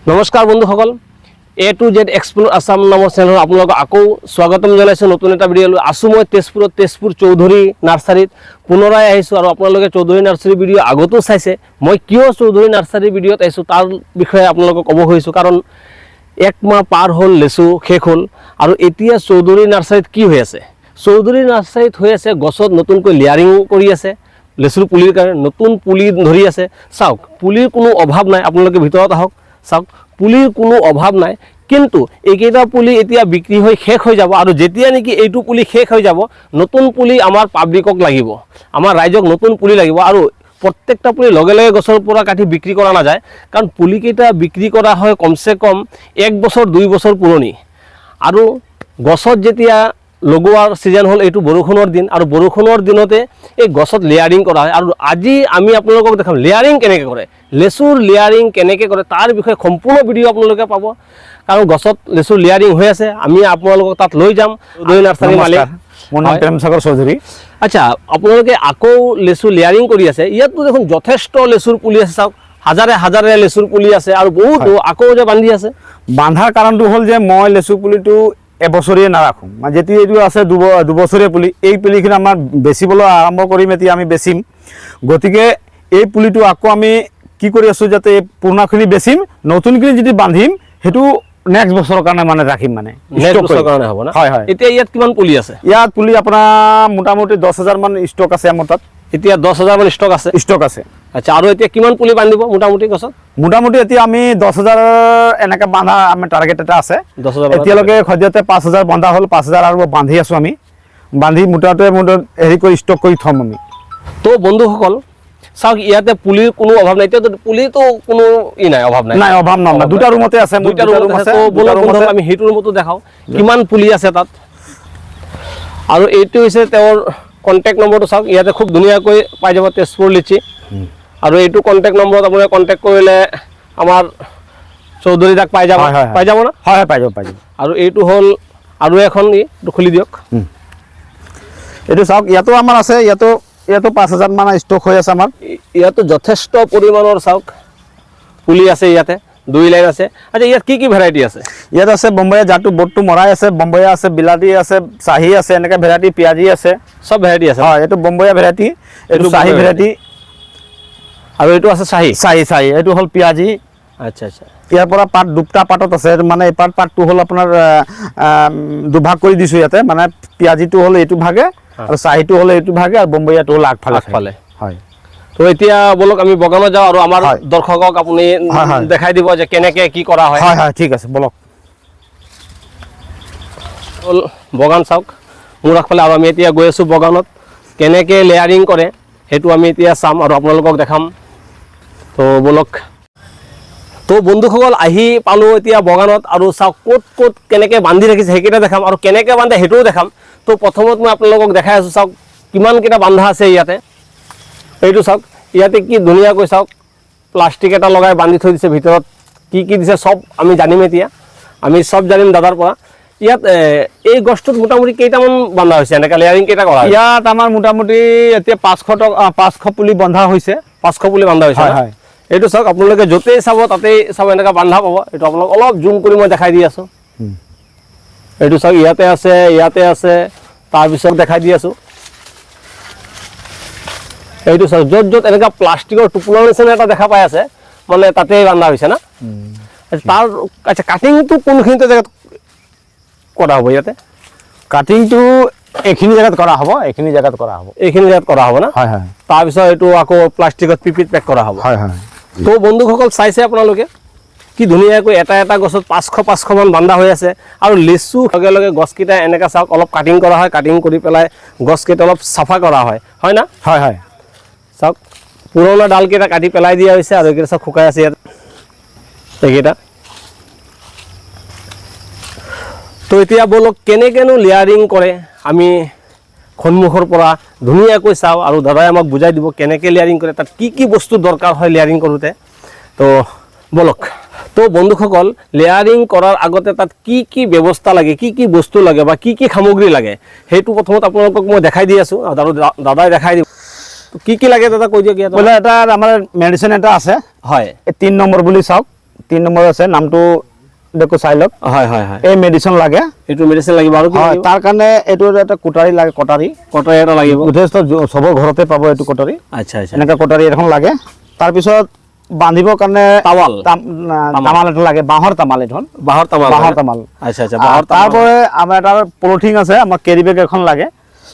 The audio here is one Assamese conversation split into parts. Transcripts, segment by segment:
নমস্কাৰ বন্ধুসকল, A to Z explore Assam নামৰ চেনেলত আপোনালোকক আকৌ স্বাগতম জনাইছোঁ। নতুন এটা ভিডিঅ' লৈ আছোঁ মই তেজপুৰ চৌধুৰী নাৰ্চাৰীত পুনৰাই আহিছোঁ। আৰু আপোনালোকে চৌধুৰী নাৰ্চাৰী ভিডিঅ' আগতো চাইছে। মই কিয় চৌধুৰী নাৰ্চাৰী ভিডিঅ'ত আহিছোঁ তাৰ বিষয়ে আপোনালোকক ক'ব খুজিছোঁ, কাৰণ এক মাহ পাৰ হ'ল, লেচু শেষ হ'ল, আৰু এতিয়া চৌধুৰী নাৰ্চাৰীত কি হৈ আছে? চৌধুৰী নাৰ্চাৰীত হৈ আছে গছত নতুনকৈ লেয়াৰিং কৰি আছে। লেচুৰ পুলিৰ কাৰণে নতুন পুলি ধৰি আছে। চাওক, পুলিৰ কোনো অভাৱ নাই। আপোনালোকে ভিতৰত আহক, চাওক, পুলিৰ কোনো অভাৱ নাই। কিন্তু এইকেইটা পুলি এতিয়া বিক্ৰী হৈ শেষ হৈ যাব, আৰু যেতিয়া নেকি এইটো পুলি শেষ হৈ যাব, নতুন পুলি আমাৰ পাব্লিকক লাগিব, আমাৰ ৰাইজক নতুন পুলি লাগিব। আৰু প্ৰত্যেকটা পুলি লগে লগে গছৰ পৰা কাটি বিক্ৰী কৰা নাযায়, কাৰণ পুলিকেইটা বিক্ৰী কৰা হয় কমচে কম 1 বছৰ 2 বছৰ পুৰণি। আৰু গছত যেতিয়া লগোৱাৰ ছিজন হ'ল, এইটো বৰষুণৰ দিন, আৰু বৰষুণৰ দিনতে এই গছত লেয়াৰিং কৰা হয়। আৰু আজি আমি আপোনালোকক দেখাম লেয়াৰিং কেনেকৈ কৰে, লেচুৰ লেয়াৰিং কেনেকৈ কৰে তাৰ বিষয়ে সম্পূৰ্ণ ভিডিঅ' আপোনালোকে পাব। কাৰণ গছত লেচুৰ লেয়াৰিং হৈ আছে, আমি আপোনালোকক তাত লৈ যাম। চৌধুৰী নাৰ্চাৰী মালিক, মোৰ নাম প্ৰেম সাগৰ চৌধুৰী। আচ্ছা, আপোনালোকে আকৌ লেচু লেয়াৰিং কৰি আছে। ইয়াততো দেখোন যথেষ্ট লেচুৰ পুলি আছে। চাওক, হাজাৰে হাজাৰে লেচুৰ পুলি আছে, আৰু বহুত আকৌ যে বান্ধি আছে। বান্ধাৰ কাৰণটো হ'ল যে মই লেচু পুলিটো এবছৰীয়া নাৰাখোঁ, মানে যেতিয়া এইটো আছে দুবছৰীয়া পুলি, এই পুলিখিনি আমাৰ বেচিবলৈ আৰম্ভ কৰিম, এতিয়া আমি বেচিম। গতিকে এই পুলিটো আকৌ আমি কি কৰি আছোঁ, যাতে এই পুৰণাখিনি বেচিম, নতুনখিনি যদি বান্ধিম সেইটো নেক্সট বছৰৰ কাৰণে মানে ৰাখিম, মানে নেক্সট বছৰৰ কাৰণে হ'ব না? হয় হয়। এতিয়া ইয়াত কিমান পুলি আছে? ইয়াত পুলি আপোনাৰ মোটামুটি 10,000 মান ষ্টক আছে আমাৰ তাত। এতিয়া 10,000 মান ষ্টক আছে। ষ্টক আছে। আচ্ছা, আৰু এতিয়া কিমান পুলি বান্ধিব মোটামুটি গছত? মোটামুটি এতিয়া আমি 10,000 এনেকৈ বান্ধা আমাৰ টাৰ্গেট এটা আছে। 10,000 এতিয়ালৈকে সদ্যহতে 5,000 বন্ধা হ'ল, 5,000 আৰু বান্ধি আছোঁ আমি। বান্ধি মুঠতে হেৰি কৰি ষ্টক কৰি থ'ম আমি। তো বন্ধুসকল চাওক, ইয়াতে পুলিৰ কোনো অভাৱ নাই। এতিয়াতো পুলিতো কোনো নাই, অভাৱ নাই। নাই, অভাৱ নাই। দুটা ৰুমতে আছে, দুটা ৰুম আছে। তো বলক বন্ধুসকল, আমি সেইটো ৰুমতো দেখাওঁ কিমান পুলি আছে তাত। আৰু এইটো হৈছে তেওঁৰ কণ্টেক্ট নম্বৰটো। চাওক, ইয়াতে খুব ধুনীয়াকৈ পাই যাব তেজপুৰ লিচি। আৰু এইটো কণ্টেক্ট নম্বৰত আপোনালোকে কণ্টেক্ট কৰিলে আমাৰ চৌধুৰী দাক পাই যাব। পাই যাব না? হয়, পাই যাব, পাই যাব। আৰু এইটো হ'ল আৰু এখন, এইটো খুলি দিয়ক। এইটো চাওক, ইয়াতো আমাৰ আছে, ইয়াতো 5,000 মান ষ্টক হৈ আছে আমাৰ। ইয়াতো যথেষ্ট পৰিমাণৰ চাওক পুলি আছে, ইয়াতে 2 লাইন আছে। আচ্ছা, ইয়াত কি কি ভেৰাইটি আছে? ইয়াত আছে বম্বাইয়া, জাতটো বটটো মৰাই আছে, বম্বাইয়া আছে, বিলাতী আছে, চাহী আছে, এনেকৈ ভেৰাইটি, পিঁয়াজী আছে, চব ভেৰাইটি আছে। হয়, এইটো বম্বাইয়া ভেৰাইটি, এইটো চাহী ভেৰাইটি, আৰু এইটো আছে চাহী। এইটো হ'ল পিঁয়াজী। আচ্ছা আচ্ছা। ইয়াৰ পৰা পাত দুটা পাতত আছে, মানে এই পাতটো হ'ল আপোনাৰ দুভাগ কৰি দিছোঁ ইয়াতে, মানে পিঁয়াজীটো হ'ল এইটো ভাগে, আৰু চাহীটো হ'ল এইটো ভাগে, আৰু বম্বাইয়াটো হ'ল আগফালে। হয়। তো এতিয়া বলক আমি বগানত যাওঁ, আৰু আমাৰ দৰ্শকক আপুনি দেখাই দিব যে কেনেকৈ কি কৰা হয়। হয় হয়, ঠিক আছে, বলক। হ'ল বগান, চাওক মোৰ আগফালে। আৰু আমি এতিয়া গৈ আছোঁ বগানত। কেনেকৈ লেয়াৰিং কৰে সেইটো আমি এতিয়া চাম আৰু আপোনালোকক দেখাম। তো বলক। তো বন্ধুসকল, আহি পালোঁ এতিয়া বগানত, আৰু চাওক ক'ত ক'ত কেনেকৈ বান্ধি ৰাখিছে সেইকেইটা দেখাম, আৰু কেনেকৈ বান্ধে সেইটোও দেখাম। তো প্ৰথমত মই আপোনালোকক দেখাই আছোঁ। চাওক কিমানকেইটা বান্ধা আছে ইয়াতে। এইটো চাওক, ইয়াতে কি ধুনীয়াকৈ চাওক প্লাষ্টিক এটা লগাই বান্ধি থৈ দিছে। ভিতৰত কি কি দিছে চব আমি জানিম এতিয়া। আমি চব জানিম দাদাৰ পৰা। ইয়াত এই গছটোত মোটামুটি কেইটামান বন্ধা হৈছে, এনেকৈ লেয়াৰিং কেইটা কৰা? ইয়াত আমাৰ মোটামুটি এতিয়া 500 পুলি বন্ধা হৈছে। 500 পুলি বন্ধা হৈছে। হয়। এইটো চাওক, আপোনালোকে য'তেই চাব তাতেই চাব এনেকৈ বন্ধা পাব। এইটো আপোনালোক অলপ জুম কৰি মই দেখাই দি আছোঁ। এইটো চাওক, ইয়াতে আছে, ইয়াতে আছে, তাৰপিছত দেখাই দি আছোঁ। এইটো চাওক, য'ত য'ত এনেকুৱা প্লাষ্টিকৰ টোপোলাৰ নিচিনা এটা দেখা পাই আছে, মানে তাতেই বান্ধা হৈছে না? তাৰ আচ্ছা, কাটিংটো কোনখিনিতে জেগাত কৰা হ'ব? ইয়াতে কাটিংটো এইখিনি জেগাত কৰা হ'ব, এইখিনি জেগাত কৰা হ'ব, এইখিনি জেগাত কৰা হ'ব না? হয় হয়। তাৰপিছত এইটো আকৌ প্লাষ্টিকত পিপিত পেক কৰা হ'ব। হয় হয়। তো বন্ধুসকল চাইছে আপোনালোকে কি ধুনীয়াকৈ এটা এটা গছত 500 মান বান্ধা হৈ আছে। আৰু লেচু লগে লগে গছকেইটা এনেকৈ চাওক অলপ কাটিং কৰা হয়। কাটিং কৰি পেলাই গছকেইটা অলপ চাফা কৰা হয়, হয় না? হয় হয়। চাওক, পুৰণা ডালকেইটা কাটি পেলাই দিয়া হৈছে, আৰু এইকেইটা চাওক শুকাই আছে ইয়াত এইকেইটা। তো এতিয়া বলক কেনেকৈনো লেয়াৰিং কৰে আমি সন্মুখৰ পৰা ধুনীয়াকৈ চাওঁ, আৰু দাদাই আমাক বুজাই দিব কেনেকৈ লেয়াৰিং কৰে, তাত কি কি বস্তু দৰকাৰ হয় লেয়াৰিং কৰোঁতে। তো বলক। তো বন্ধুসকল, লেয়াৰিং কৰাৰ আগতে তাত কি কি ব্যৱস্থা লাগে, কি কি বস্তু লাগে, বা কি কি সামগ্ৰী লাগে সেইটো প্ৰথমত আপোনালোকক মই দেখাই দি আছোঁ, আৰু দাদাই দেখাই দিব। কি কি লাগে দাদা কৈ দিয়ক। ইয়াত এটা আমাৰ মেডিচিন এটা আছে, হয়, 3 নম্বৰ বুলি চাওক, 3 নম্বৰ আছে নামটো দেখো চাই লওক হয় হয় হয় এই মেডিচিন লাগে এইটো মেডিচিন লাগিব আৰু কি হয় লাগিব? তাৰ কাৰণে এইটো এটা কটাৰী লাগে কটাৰী কটাৰী এটা লাগিব যথেষ্ট সবৰ ঘৰতে পাব এইটো কটাৰী আচ্ছা আচ্ছা এনেকা কটাৰী এখন লাগে তাৰপিছত বান্ধিবৰ কাৰণে তাৱাল তামাল এটা লাগে বাঁহৰ তামাল এইখন বাঁহৰ তামাল বাঁহৰ তামাল আচ্ছা আচ্ছা বাঁহৰ তামাল তারপরে আমার এটা পলিথিন আছে আমার ক্যারি ব্যাগ এখন লাগে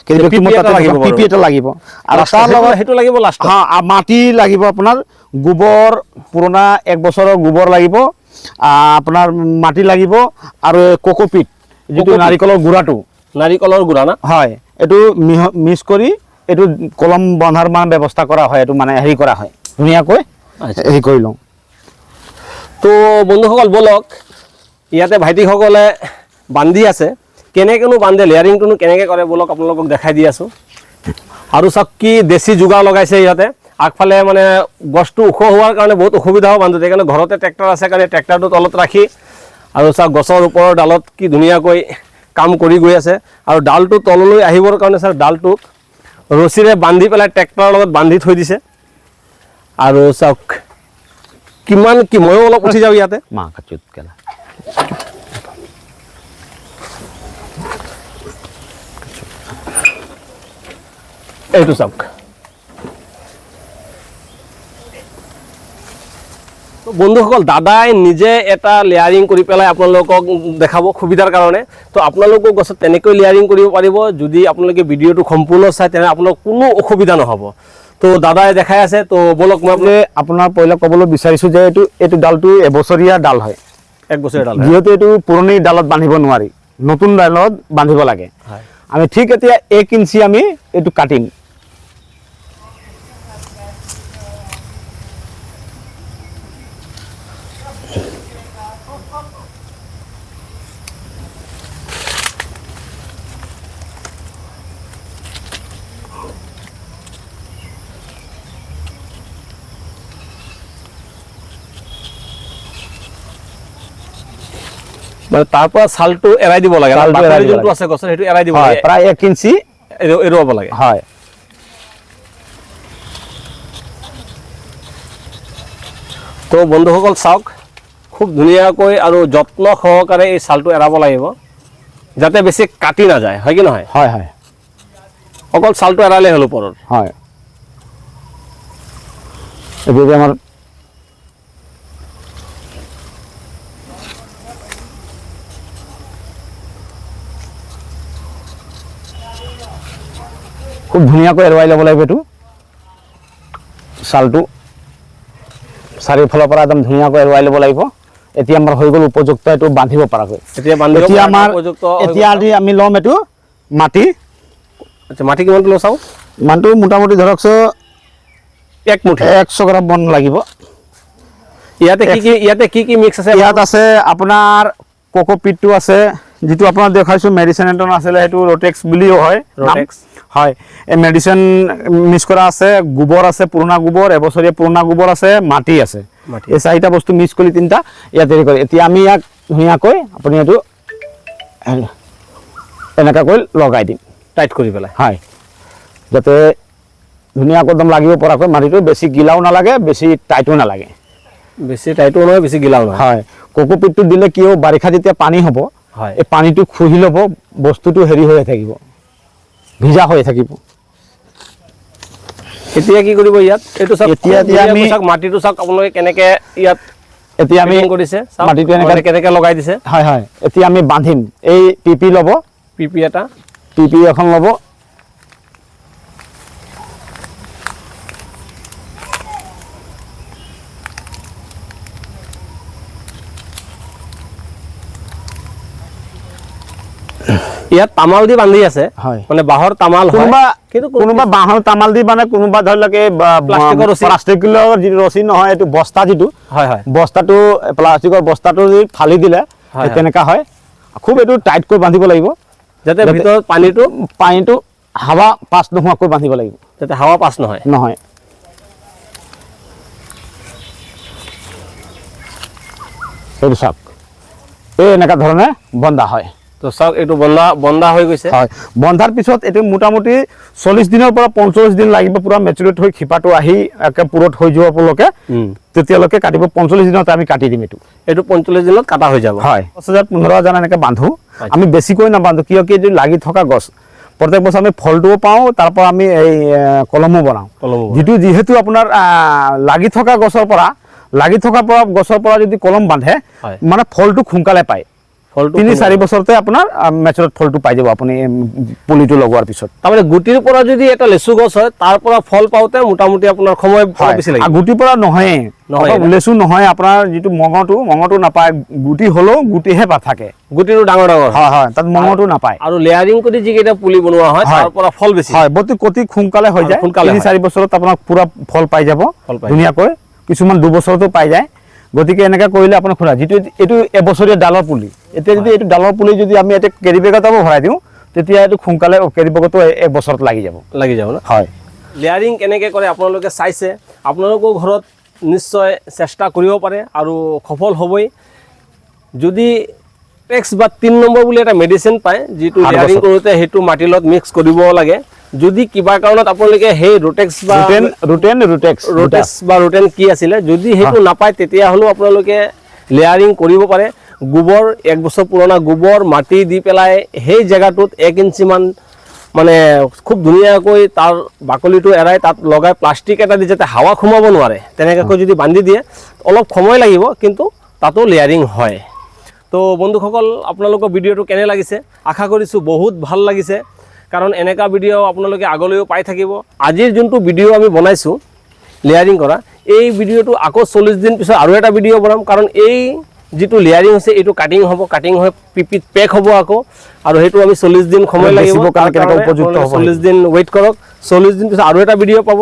ক্যারি ব্যাগ পিপি এটা লাগিব পিপি এটা লাগিব আর লাষ্ট তার লগত সেইটো লাগিব লাষ্ট হ্যাঁ মাটি লাগিব আপোনাৰ গোবৰ পুৰণা 1 বছৰৰ গোবৰ লাগিব আপোনাৰ মাটি লাগিব আৰু কোকোপিট যেটো কোকোপিট। নাৰিকলৰ গুড়াটো নাৰিকলৰ গুড়া না হয় এটো মিক্স কৰি এটো কলম বন্ধাৰ মানে ব্যৱস্থা কৰা হয় এটো মানে হেৰি কৰা হয় ধুনীয়াকৈ আচ্ছা হেৰি কৰি লওঁ তো বন্ধুসকল বলক ইয়াতে ভাইটিসকলে বান্ধি আছে কেনেকেনো বান্ধে লেয়াৰিংটোনো কেনেকৈ কৰে বলক আপোনালোকক দেখাই দি আছোঁ আৰু চাওক কি দেশী যোগাৰ লগাইছে ইয়াতে আগফালে মানে গছটো ওখ হোৱাৰ কাৰণে বহুত অসুবিধা হয় বান্ধোতে সেইকাৰণে ঘৰতে ট্ৰেক্টৰ আছে কাৰণে ট্ৰেক্টৰটো তলত ৰাখি আৰু চাওক গছৰ ওপৰৰ ডালত কি ধুনীয়াকৈ কাম কৰি গৈ আছে আৰু ডালটো তললৈ আহিবৰ কাৰণে চাওক ডালটোক ৰছীৰে বান্ধি পেলাই ট্ৰেক্টৰৰ লগত বান্ধি থৈ দিছে আৰু চাওক কিমান কি ময়ো অলপ উঠি যাওঁ ইয়াতে মা কাচুত কেলা এইটো চাওক তো বন্ধুসকল দাদাই নিজে এটা লেয়াৰিং কৰি পেলাই আপোনালোকক দেখাব সুবিধাৰ কাৰণে তো আপোনালোকেও গছত তেনেকৈ লেয়াৰিং কৰিব পাৰিব যদি আপোনালোকে ভিডিঅ'টো সম্পূৰ্ণ চাই তেনে আপোনালোকৰ কোনো অসুবিধা নহ'ব তো দাদাই দেখাই আছে তো বলক মই আপোনাৰ পইলা ক'বলৈ বিচাৰিছো যে এইটো ডালটো এবছৰীয়া ডাল হয় 1 বছৰ ডাল যেহেতু এইটো পুৰণি ডালত বান্ধিব নোৱাৰি নতুন ডালত বান্ধিব লাগে হয় আমি ঠিক এতিয়া 1 ইঞ্চি আমি এইটো কাটিম মানে তাৰ পৰা ছালটো এৰাই দিব লাগে ছালটো এৰাই দিব যোনটো লাগে। আছে গছৰ সেইটো এৰাই দিব হয় লাগে প্ৰায় 1 ইঞ্চি এৰুৱাব লাগে হয় তো বন্ধুসকল চাওক খুব ধুনীয়াকৈ আৰু যত্ন সহকাৰে এই ছালটো এৰাব লাগিব যাতে বেছি কাটি নাযায় হয় কি নহয় হয় হয় অকল ছালটো এৰালে হ'ল ওপৰত হয় এইটো আমাৰ খুব ধুনীয়াকৈ এৰুৱাই ল'ব লাগিব এইটো ছালটো চাৰিওফালৰ পৰা একদম ধুনীয়াকৈ এৰুৱাই ল'ব লাগিব এতিয়া আমাৰ হৈ গ'ল উপযুক্ত এইটো বান্ধিব পৰাকৈ এতিয়া বান্ধিব এতিয়া পৰা আমাৰ উপযুক্ত হৈ গ'ল। এতিয়া আমি ল'ম এইটো মাটি আচ্ছা মাটি কিমানটো লৈ চাওঁ মানটো মোটামুটি ধৰকচোন 1 মুঠি 100 গ্ৰাম বন লাগিব ইয়াতে কি মিক্স আছে ইয়াত আছে আপোনাৰ কোকোপিটটো আছে যেটো আপোনাৰ দেখাইছো মেডিচিন এটন আছিলে সেইটো ৰটেক্স বুলিও হয় ৰটেক্স। হয় এই মেডিচিন মিক্স কৰা আছে গোবৰ আছে পুৰণা গোবৰ এবছৰীয়া পুৰণা গোবৰ আছে মাটি আছে মাটি। এই চাৰিটা বস্তু মিক্স কৰি তিনটা ইয়াত হেৰি কৰে এতিয়া আমি ইয়াক ধুনীয়াকৈ আপুনি এইটো এনেকৈ লগাই দিম টাইট কৰি পেলাই হয় যাতে ধুনীয়াকৈ একদম লাগিব পৰাকৈ মাটিটো বেছি গিলাও নালাগে বেছি টাইটো নালাগে বেছি টাইটো নহয় বেছি গিলাও নহয় হয় কোকোপিটটো দিলে কি হ'ব বাৰিষা যেতিয়া পানী হ'ব হয় এই পানীটো খুহি ল'ব বস্তুটো হেৰি হৈ থাকিব ভিজা হৈ থাকিব এতিয়া কি কৰিব ইয়াত এইটো চাওক এতিয়া আমি চাওক মাটিটো চাওক আপোনালোকে কেনেকৈ ইয়াত এতিয়া আমি কৰিছে চাওক মাটিটো এনেকৈ কেনেকৈ লগাই দিছে হয় হয় এতিয়া আমি বান্ধিম এই পিপি ল'ব পিপি এটা পিপি এখন ল'ব ইয়াত তামাল দি বান্ধি আছে হয় মানে বাঁহৰ তামাল হয় কোনোবা কিন্তু কোনোবা বাঁহৰ তামাল দি মানে কোনোবা ধৰি লওক এই প্লাষ্টিকৰ ৰছী। প্লাষ্টিকৰ যিটো ৰছী নহয় এইটো বস্তা যিটো হয় হয় বস্তাটো প্লাষ্টিকৰ বস্তাটো যদি ফালি দিলে হয়, তেনেকা হয় খুব এইটো টাইটকৈ বান্ধিব লাগিব যাতে ভিতৰত পানীটো হাৱা পাছ নোহোৱাকৈ বান্ধিব লাগিব যাতে হাৱা পাছ নহয় নহয় এইটো চাওক এই এনেকুৱা ধৰণে বন্ধা হয় তো তো চাওক এইটো বন্ধা হৈ গৈছে হয় বন্ধাৰ পিছত এইটো মোটামুটি 40 দিনৰ পৰা 45 দিন লাগিব পুৰা মেচুৰেট হৈ খিপাটো আহি একে পুৰত হৈ যোৱালৈকে তেতিয়ালৈকে কাটিব 45 দিনত আমি কাটি দিম এইটো 45 দিনত কাটা হৈ যাব হয় 10,000 15,000 এনেকৈ বান্ধো আমি বেছিকৈ নাবান্ধো কিয় কি এইটো লাগি থকা গছ প্ৰত্যেক বছৰ আমি ফলটোও পাওঁ তাৰ পৰা আমি এই কলমো বনাওঁ যিহেতু আপোনাৰ লাগি থকা গছৰ পৰা যদি কলম বান্ধে মানে ফলটো সোনকালে পায় 3-4 বছৰতে আপোনাৰ মেচুৰেট ফলটো পাই যাব আপুনি পুলিটো লগোৱাৰ পিছত তাৰমানে গুটিৰ পৰা যদি এটা লেচু গছ হয় তাৰ পৰা ফল পাওঁতে মোটামুটি আপোনাৰ সময় বেছি লাগে গুটিৰ পৰা নহয় লেচু নহয় আপোনাৰ যিটো মঙটো নাপায় গুটি হ'লেও গুটিহে থাকে গুটিটো ডাঙৰ হয় তাত মঙটো নাপায় আৰু লেয়াৰিং কৰি যিকেইটা পুলি বনোৱা হয় তাৰ পৰা ফল বেছি হয় অতি সোনকালে হৈ যায় 3-4 বছৰত আপোনাৰ পুৰা ফল পাই যাব ধুনীয়াকৈ কিছুমান 2 বছৰতো পাই যায় গতিকে এনেকৈ কৰিলে আপোনাৰ খুৰা যিটো এইটো এবছৰীয়া ডালৰ পুলি এতিয়া যদি এইটো ডালৰ পুলি যদি আমি এটা কেৰি বেগত ভৰাই দিওঁ তেতিয়া এইটো সোনকালে কেৰি বেগতো 1 বছৰত লাগি যাব ন হয় লেয়াৰিং কেনেকৈ কৰে আপোনালোকে চাইছে আপোনালোকৰ ঘৰত নিশ্চয় চেষ্টা কৰিব পাৰে আৰু সফল হ'বই যদি টেক্স বা 3 নম্বৰ বুলি এটা মেডিচিন পায় যিটো লেয়াৰিং কৰোঁতে সেইটো মাটিৰ লগত মিক্স কৰিব লাগে যদি কিবা কাৰণত আপোনালোকে সেই ৰোটেক্স বা ৰোটেন কি আছিলে যদি সেইটো নাপায় তেতিয়াহ'লেও আপোনালোকে লেয়াৰিং কৰিব পাৰে গোবৰ 1 বছৰ পুৰণা গোবৰ মাটি দি পেলাই সেই জেগাটোত 1 ইঞ্চিমান মানে খুব ধুনীয়াকৈ তাৰ বাকলিটো এৰাই তাত লগাই প্লাষ্টিক এটা দি যাতে হাৱা সোমাব নোৱাৰে তেনেকৈ যদি বান্ধি দিয়ে অলপ সময় লাগিব কিন্তু তাতো লেয়াৰিং হয় তো বন্ধুসকল আপোনালোকৰ ভিডিঅ'টো কেনে লাগিছে আশা কৰিছোঁ বহুত ভাল লাগিছে কাৰণ এনেকা ভিডিঅ' আপোনালোকে আগলৈও পাই থাকিব আজিৰ যোনটো ভিডিঅ' আমি বনাইছোঁ লেয়াৰিং কৰা এই ভিডিঅ'টো আকৌ 40 দিন পিছত আৰু এটা ভিডিঅ' বনাম কাৰণ এই যিটো লেয়াৰিং হৈছে এইটো কাটিং হ'ব কাটিং হৈ পিপিত পেক হ'ব আকৌ আৰু সেইটো আমি 40 দিন সময় লাগিব কাৰণ কেনেকৈ উপযুক্ত হ'ব 40 দিন ৱেইট কৰক 40 দিন পিছত আৰু এটা ভিডিঅ' পাব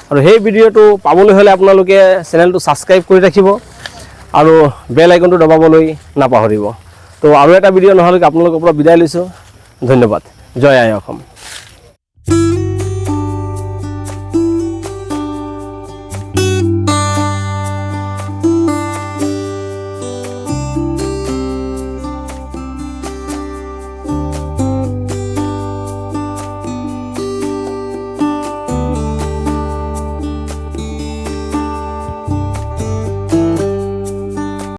আৰু সেই ভিডিঅ'টো পাবলৈ হ'লে আপোনালোকে চেনেলটো ছাবস্ক্ৰাইব কৰি ৰাখিব আৰু বেল আইকনটো দবাবলৈ নাপাহৰিব তো আৰু এটা ভিডিঅ' নহ'লে আপোনালোকৰ পৰা বিদায় লৈছোঁ ধন্যবাদ জয় আই অসম